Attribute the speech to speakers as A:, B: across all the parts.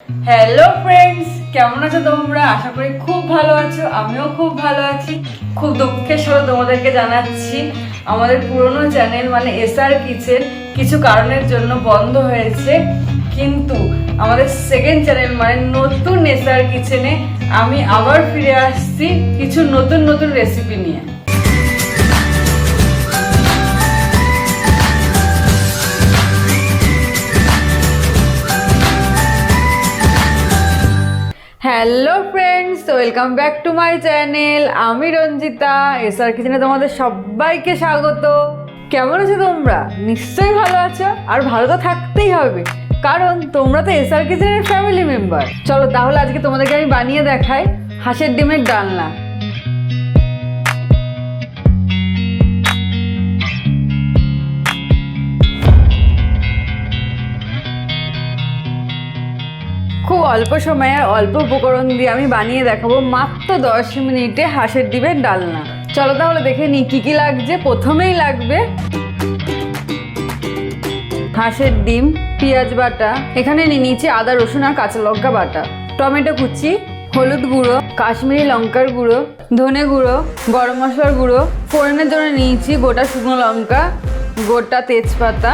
A: Hello friends, কেমন আছো তোমরা? আশা করি খুব ভালো আছো। আমিও খুব ভালো আছি। খুব দুঃখের সাথে তোমাদেরকে জানাচ্ছি আমাদের পুরনো চ্যানেল মানে এসআর কিচেন কিছু কারণের জন্য বন্ধ হয়েছে, কিন্তু আমাদের সেকেন্ড চ্যানেল মানে নতুন এসআর কিচেনে আমি আবার ফিরে আসছি কিছু নতুন নতুন রেসিপি নিয়ে। Hello friends, welcome back to my channel. আমি রঞ্জিতা, এসআর কিচেনে তোমাদের সবাইকে স্বাগত। কেমন আছো তোমরা? নিশ্চয়ই ভালো আছো, আর ভালো তো থাকতেই হবে, কারণ তোমরা তো এসআর কিচেনের ফ্যামিলি মেম্বার। চলো তাহলে আজকে তোমাদেরকে আমি বানিয়ে দেখাই হাঁসের ডিমের ডালনা। খুব অল্প সময়ে আর অল্প উপকরণ দিয়ে আমি বানিয়ে দেখাবো মাত্র 10 মিনিটে হাঁসের ডিমের ডালনা। চলো তাহলে দেখে নিই কী কী লাগছে। প্রথমেই লাগবে হাঁসের ডিম, পেঁয়াজ বাটা, এখানে নিয়ে নিয়েছি আদা রসুন আর কাঁচা লঙ্কা বাটা, টমেটো কুচি, হলুদ গুঁড়ো, কাশ্মীরি লঙ্কার গুঁড়ো, ধনে গুঁড়ো, গরম মশলার গুঁড়ো, ফোড়নের জন্য নিয়েছি গোটা শুকনো লঙ্কা, গোটা তেজপাতা,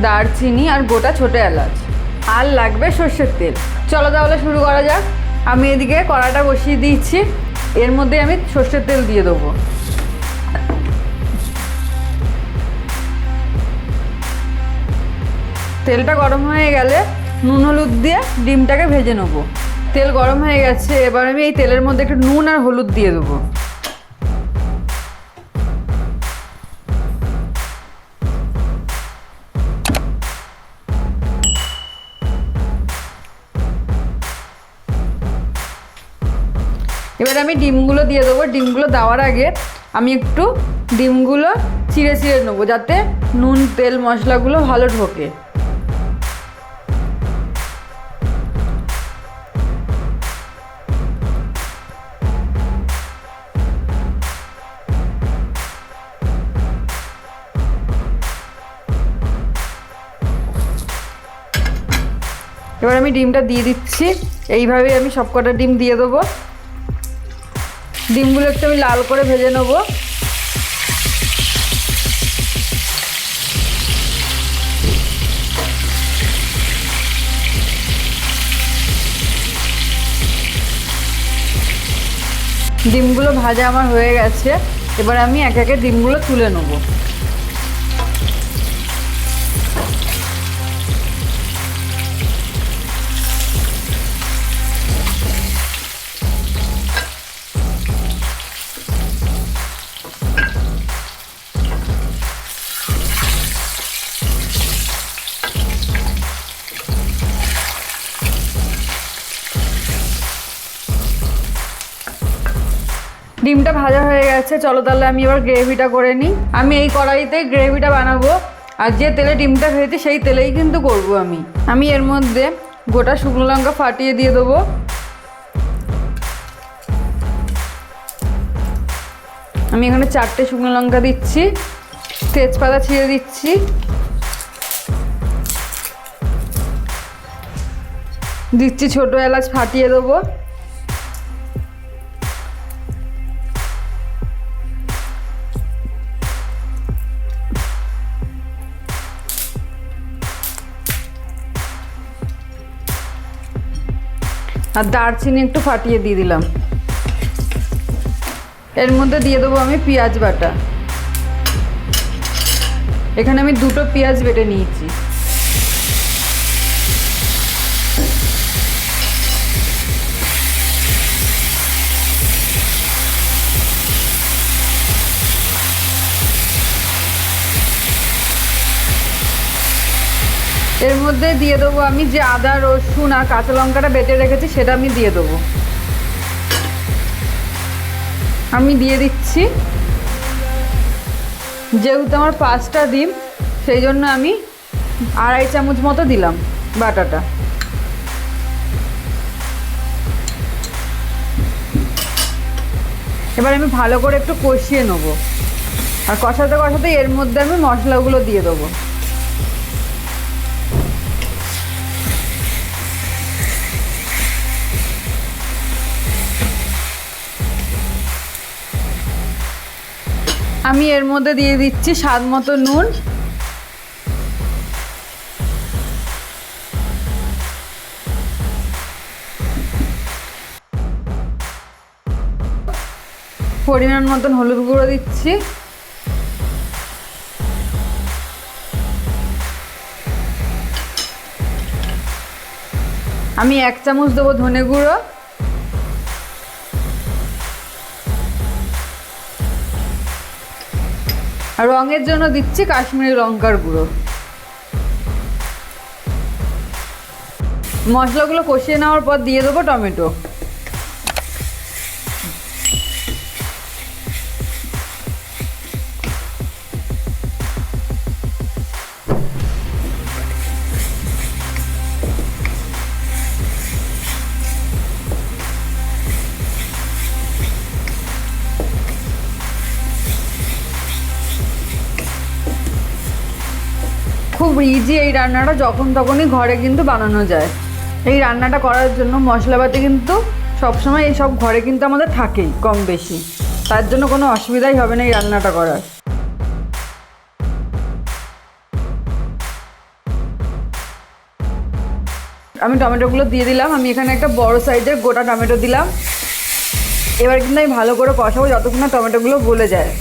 A: দারচিনি আর গোটা ছোটো এলাচ, আর লাগবে সর্ষের তেল। চলো তাহলে শুরু করা যাক। আমি এদিকে কড়াটা বসিয়ে দিয়েছি, এর মধ্যে আমি সর্ষের তেল দিয়ে দেবো। তেলটা গরম হয়ে গেলে নুন হলুদ দিয়ে ডিমটাকে ভেজে নেবো। তেল গরম হয়ে গেছে, এবার আমি এই তেলের মধ্যে একটু নুন আর হলুদ দিয়ে দেবো। এবার আমি ডিমগুলো দিয়ে দেবো। ডিমগুলো দেওয়ার আগে আমি একটু ডিমগুলো চিড়ে চিড়ে নেবো, যাতে নুন তেল মশলাগুলো ভালো ঢোকে। এবার আমি ডিমটা দিয়ে দিচ্ছি। এইভাবে আমি সবকটা ডিম দিয়ে দেবো। ডিমগুলো একটু আমি লাল করে ভেজে নেবো। ডিমগুলো ভাজা আমার হয়ে গেছে, এবার আমি এক একে ডিমগুলো তুলে নেবো। ডিমটা ভাজা হয়ে গেছে, চলো তাহলে আমি এবার গ্রেভিটা করে নিই। আমি এই কড়াইতে গ্রেভিটা বানাবো, আর যে তেলে ডিমটা ভেজেছি সেই তেলেই কিন্তু করব। আমি এর মধ্যে গোটা শুকনো লঙ্কা ফাটিয়ে দিয়ে দেবো। আমি এখানে 4টে শুকনো লঙ্কা দিচ্ছি, তেজপাতা ছিঁড়ে দিচ্ছি, দিচ্ছি ছোটো এলাচ ফাটিয়ে দেবো, আর দারচিনি একটু ফাটিয়ে দিয়ে দিলাম। এর মধ্যে দিয়ে দেবো আমি পেঁয়াজ বাটা। এখানে আমি 2টো পেঁয়াজ বেটে নিয়েছি। এর মধ্যে দিয়ে দেবো আমি যে আদা রসুন আর কাঁচা লঙ্কাটা বেটে রেখেছি, সেটা আমি দিয়ে দেবো। আমি দিয়ে দিচ্ছি। যেহেতু আমার 5টা ডিম, সেই জন্য আমি 2.5 চামচ মতো দিলাম বাটাটা। এবার আমি ভালো করে একটু কষিয়ে নেবো, আর কষাতে কষাতে এর মধ্যে আমি মশলাগুলো দিয়ে দেবো। আমি এর মধ্যে দিয়ে দিচ্ছি স্বাদ মতো নুন, পরিমাণ মতন হলুদ গুঁড়ো দিচ্ছি, আমি 1 চামচ দেবো ধনে গুঁড়ো, আর রঙের জন্য দিচ্ছি কাশ্মীরি লঙ্কার গুঁড়ো। মশলাগুলো কষিয়ে নেওয়ার পর দিয়ে দেবো টমেটো। খুব ইজি এই রান্নাটা, যখন তখনই ঘরে কিন্তু বানানো যায়। এই রান্নাটা করার জন্য মশলাপাতি কিন্তু সবসময় এই সব ঘরে কিন্তু আমাদের থাকেই কম বেশি, তার জন্য কোনো অসুবিধাই হবে না এই রান্নাটা করার। আমি টমেটোগুলো দিয়ে দিলাম, আমি এখানে একটা বড় সাইজের গোটা টমেটো দিলাম। এবার কিন্তু আমি ভালো করে কষাবো যতক্ষণ না টমেটোগুলো গলে যায়।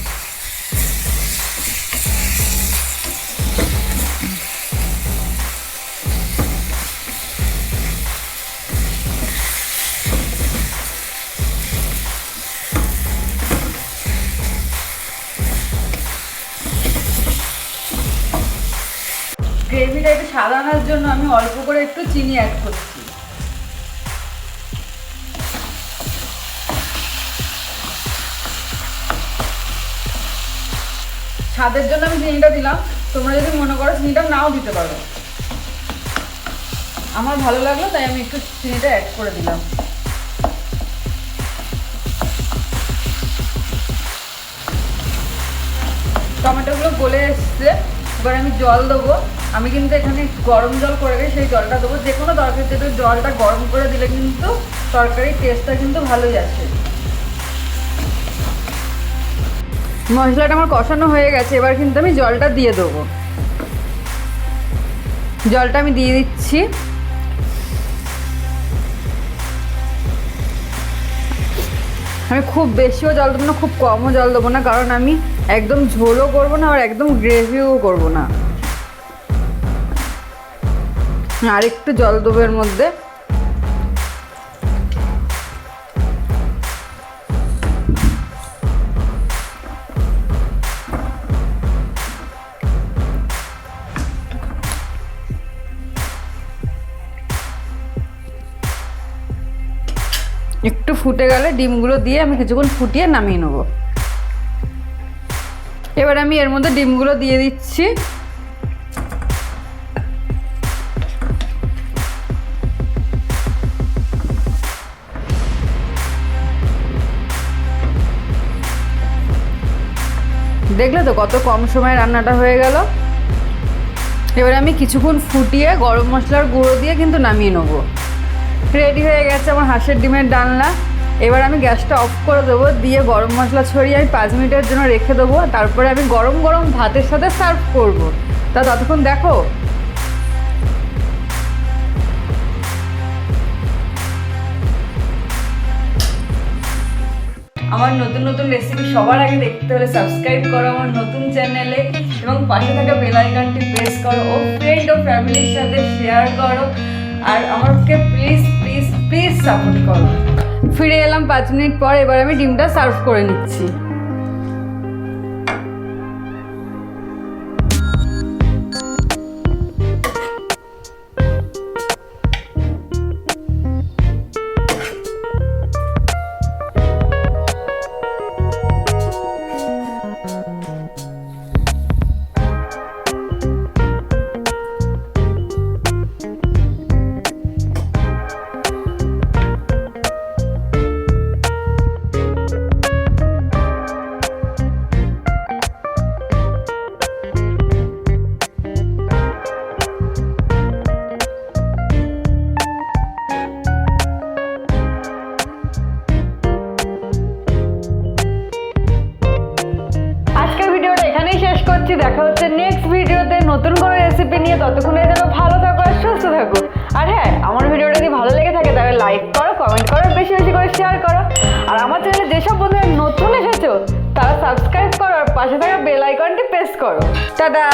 A: গ্রেভিটা একটু সাদা আনার জন্য আমি অল্প করে একটু চিনি অ্যাড করছি। স্বাদের জন্য আমি চিনিটা দিলাম, তোমরা যদি মনে করো চিনিটা নাও দিতে পারো। আমার ভালো লাগলো তাই আমি একটু চিনিটা অ্যাড করে দিলাম। টমেটোগুলো গলে এসছে, এবার আমি জল দেবো। আমি কিন্তু এখানে গরম জল করে রেখে সেই জলটা দেবো। যে কোনো তরকারিতে জলটা গরম করে দিলে কিন্তু তরকারির টেস্টটা কিন্তু ভালোই আসে। মশলাটা আমার কষানো হয়ে গেছে, এবার কিন্তু আমি জলটা দিয়ে দেবো। জলটা আমি দিয়ে দিচ্ছি। আমি খুব বেশিও জল দেবো না, খুব কমও জল দেবো না, কারণ আমি একদম ঝোলও করবো না আর একদম গ্রেভিও করবো না। আর একটু জল দেবো এর মধ্যে। একটু ফুটে গেলে ডিমগুলো দিয়ে আমি কিছুক্ষণ ফুটিয়ে নামিয়ে নেব। এবার আমি এর মধ্যে ডিমগুলো দিয়ে দিচ্ছি। দেখলে তো কত কম সময়ে রান্নাটা হয়ে গেল। এবার আমি কিছুক্ষণ ফুটিয়ে গরম মশলার গুঁড়ো দিয়ে কিন্তু নামিয়ে নেবো। রেডি হয়ে গেছে আমার হাঁসের ডিমের ডালনা। এবার আমি গ্যাসটা অফ করে দেবো, দিয়ে গরম মশলা ছড়িয়ে আমি 5 মিনিটের জন্য রেখে দেবো। তারপরে আমি গরম গরম ভাতের সাথে সার্ভ করব। তা ততক্ষণ দেখো। আমার নতুন নতুন রেসিপি সবার আগে দেখতে হলে সাবস্ক্রাইব করো আমার নতুন চ্যানেলে এবং পাশে থাকা বেল আইকনটি প্রেস করো ও ফ্রেন্ড ও ফ্যামিলির সাথে শেয়ার করো। আর আমাকে প্লিজ প্লিজ প্লিজ সাপোর্ট করো। ফিরে এলাম 5 মিনিট পর। এবার আমি ডিমটা সার্ভ করে নিচ্ছি। নেক্সট ভিডিওতে নতুন কোনো রেসিপি নিয়ে। ততক্ষণের জন্য ভালো থাকো আর সুস্থ থাকো। আর হ্যাঁ, আমার ভিডিওটা যদি ভালো লেগে থাকে তাহলে লাইক করো, কমেন্ট করো, বেশি বেশি করে শেয়ার করো। আর আমার চ্যানেলে যেসব বন্ধুরা নতুন এসেছো তারা সাবস্ক্রাইব করো আর পাশে থাকা বেল আইকনটি প্রেস করো। টাটা।